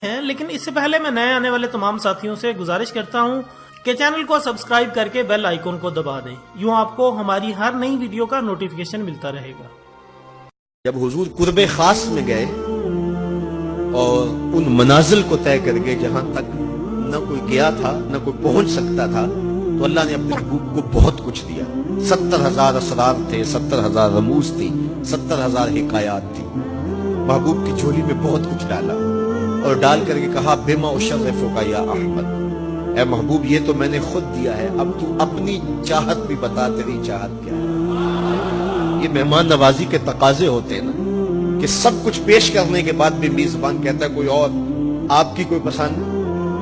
ہیں، لیکن اس سے پہلے میں نئے آنے والے تمام ساتھیوں سے گزارش کرتا ہوں کہ چینل کو سبسکرائب کر کے بیل آئیکن کو دبا دیں، یوں آپ کو ہماری ہر نئی ویڈیو کا نوٹیفیکیشن ملتا رہے گا۔ جب حضور قرب خاص میں گئے اور ان منازل کو طے کر گئے جہاں تک نہ کوئی گیا تھا نہ کوئی پہنچ سکتا تھا، تو اللہ نے اپنے محبوب کو بہت کچھ دیا۔ 70,000 اسرار تھے، 70,000 رموز تھی، 70,000 حکایات تھی۔ محبوب کی جھولی میں بہت کچھ ڈالا اور ڈال کر کے کہا بما اشرفک یا احمد، اے محبوب یہ تو میں نے خود دیا ہے، اب تو اپنی چاہت بھی بتا، تیری چاہت کیا ہے۔ یہ مہمان نوازی کے تقاضے ہوتے ہیں نا، کہ سب کچھ پیش کرنے کے بعد بھی میزبان کہتا ہے کوئی اور آپ کی کوئی پسند،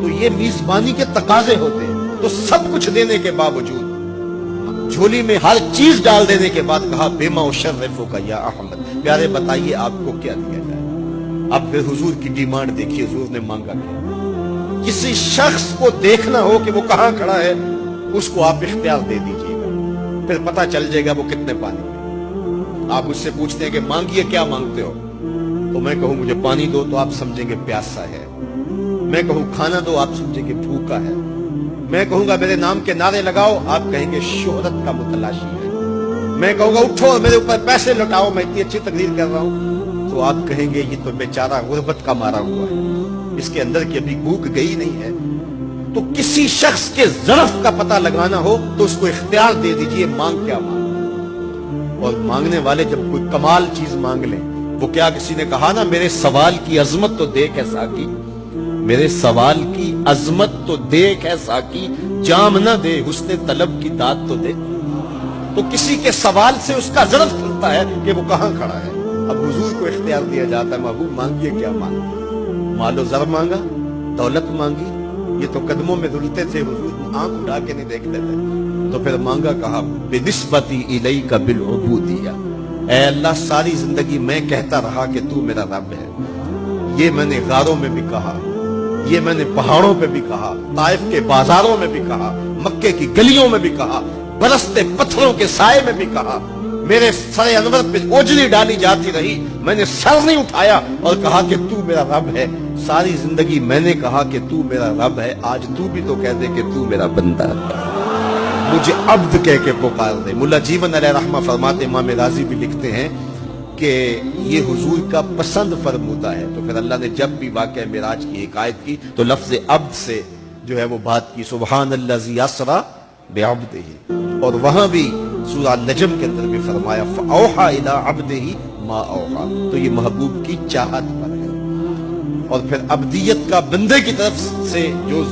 تو یہ میزبانی کے تقاضے ہوتے ہیں۔ تو سب کچھ دینے کے باوجود جھولی میں ہر چیز ڈال دینے کے بعد کہا بما اشرفک یا احمد، پیارے بتائیے آپ کو کیا دیا جائے۔ اب پھر حضور کی ڈیمانڈ دیکھیے، حضور نے مانگا کیا۔ کسی شخص کو دیکھنا ہو کہ وہ کہاں کھڑا ہے، اس کو آپ اختیار دے دیجیے گا، پھر پتہ چل جائے گا وہ کتنے پانی میں۔ آپ مجھ سے پوچھتے ہیں کہ مانگیے کیا مانگتے ہو، تو میں کہوں مجھے پانی دو تو آپ سمجھیں گے پیاسا ہے، میں کہوں کھانا دو آپ سمجھیں گے بھوکا ہے، میں کہوں گا میرے نام کے نعرے لگاؤ آپ کہیں گے شہرت کا متلاشی ہے، میں کہوں گا اٹھو اور میرے اوپر پیسے لوٹاؤ میں اتنی اچھی تقریر کر رہا ہوں، تو آپ کہیں گے یہ تو بیچارہ غربت کا مارا ہوا ہے، اس کے اندر کی ابھی بھوک گئی نہیں ہے۔ تو کسی شخص کے ظرف کا پتہ لگانا ہو تو اس کو اختیار دے دیجئے مانگ کیا مانگ۔ اور مانگنے والے جب کوئی کمال چیز مانگ لیں، وہ کیا کسی نے کہا نا میرے سوال کی عظمت تو دیکھ ہے ساقی، میرے سوال کی عظمت تو دیکھ ہے ساقی، جام نہ دے حسن طلب کی داد تو دے۔ تو کسی کے سوال سے اس کا ظرف کھلتا ہے کہ وہ کہاں کھڑا ہے۔ اب حضور کو اختیار دیا جاتا ہے محبوب مانگیے کیا مانگیے، مال و زر مانگا، دولت مانگی، یہ تو قدموں میں دھلتے تھے حضور آنکھ اٹھا کے نہیں دیکھتے تھے، تو پھر مانگا کہا بنسبتی الیک بالعبودیہ، اے اللہ ساری زندگی میں کہتا رہا کہ تو میرا رب ہے، یہ میں نے غاروں میں بھی کہا، یہ میں نے پہاڑوں پہ بھی کہا، طائف کے بازاروں میں بھی کہا، مکے کی گلیوں میں بھی کہا، برستے پتھروں کے سائے میں بھی کہا، میرے سر انور پہ اوجلی ڈالی جاتی رہی، میں نے سر نہیں اٹھایا اور کہا کہ تو میرا رب ہے، ساری زندگی میں نے کہا کہ تو میرا رب ہے، آج تو بھی تو کہہ دے کہ تو میرا بندہ ہے، مجھے عبد کہہ کے پکار دے۔ ملا جیون علیہ رحمہ فرماتے، امام راضی بھی لکھتے ہیں کہ یہ حضور کا پسند فرمودہ ہے۔ تو پھر اللہ نے جب بھی واقعہ معراج کی حکایت کی تو لفظ عبد سے جو ہے وہ بات کی، سبحان الذی اسری بعبدہ، اور وہاں بھی سورہ نجم کے اندر بھی فرمایا فاوحی الی عبدہ ما اوحی، تو یہ محبوب کی چاہت پر ہے۔ اور پھر عبدیت کا بندے کی طرف سے جو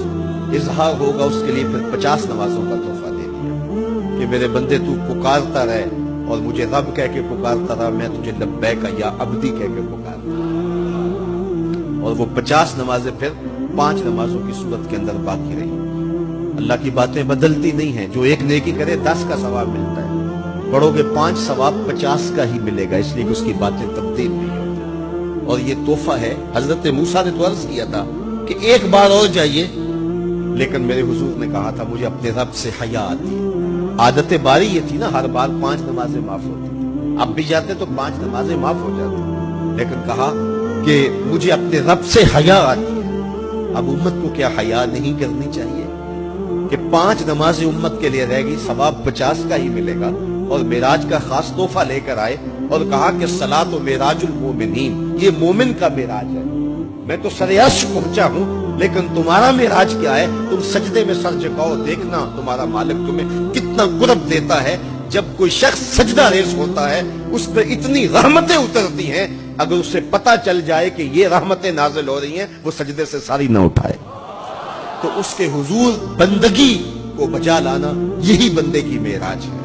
اظہار ہوگا اس کے لیے پھر 50 نمازوں کا تحفہ دے دیا کہ میرے بندے تو پکارتا رہے اور مجھے رب کہہ کے پکارتا رہا، میں تجھے لبیک یا عبدی کہہ کے پکارتا رہا۔ اور وہ 50 نمازیں پھر 5 نمازوں کی صورت کے اندر باقی رہی۔ اللہ کی باتیں بدلتی نہیں ہیں، جو ایک نیکی کرے 10 کا ثواب ملتا ہے، پڑھو گے 5 ثواب 50 کا ہی ملے گا، اس لیے کہ اس کی باتیں تبدیل نہیں ہوتی۔ اور یہ تحفہ ہے، حضرت موسیٰ نے تو عرض کیا تھا کہ ایک بار اور جائیے، لیکن میرے حضور نے کہا تھا مجھے اپنے رب سے حیا آتی ہے۔ عادت باری یہ تھی نا، ہر بار 5 نمازیں معاف ہوتی تھی، اب بھی جاتے تو 5 نمازیں معاف ہو جاتی، لیکن کہا کہ مجھے اپنے رب سے حیا آتی ہے۔ اب امت کو کیا حیا نہیں کرنی چاہیے کہ 5 نمازیں امت کے لیے رہ گئی، ثواب 50 کا ہی ملے گا، اور معراج کا خاص تحفہ لے کر آئے اور کہا کہ صلاۃ و معراج المومنین، یہ مومن کا معراج ہے، میں تو سر عرش پہنچا ہوں لیکن تمہارا معراج کیا ہے، تم سجدے میں سر جھکاؤ، دیکھنا تمہارا مالک تمہیں کتنا قرب دیتا ہے۔ جب کوئی شخص سجدہ ریز ہوتا ہے اس پہ اتنی رحمتیں اترتی ہیں، اگر اسے پتہ چل جائے کہ یہ رحمتیں نازل ہو رہی ہیں وہ سجدے سے ساری نہ اٹھائے۔ تو اس کے حضور بندگی کو بجا لانا یہی بندے کی معراج ہے۔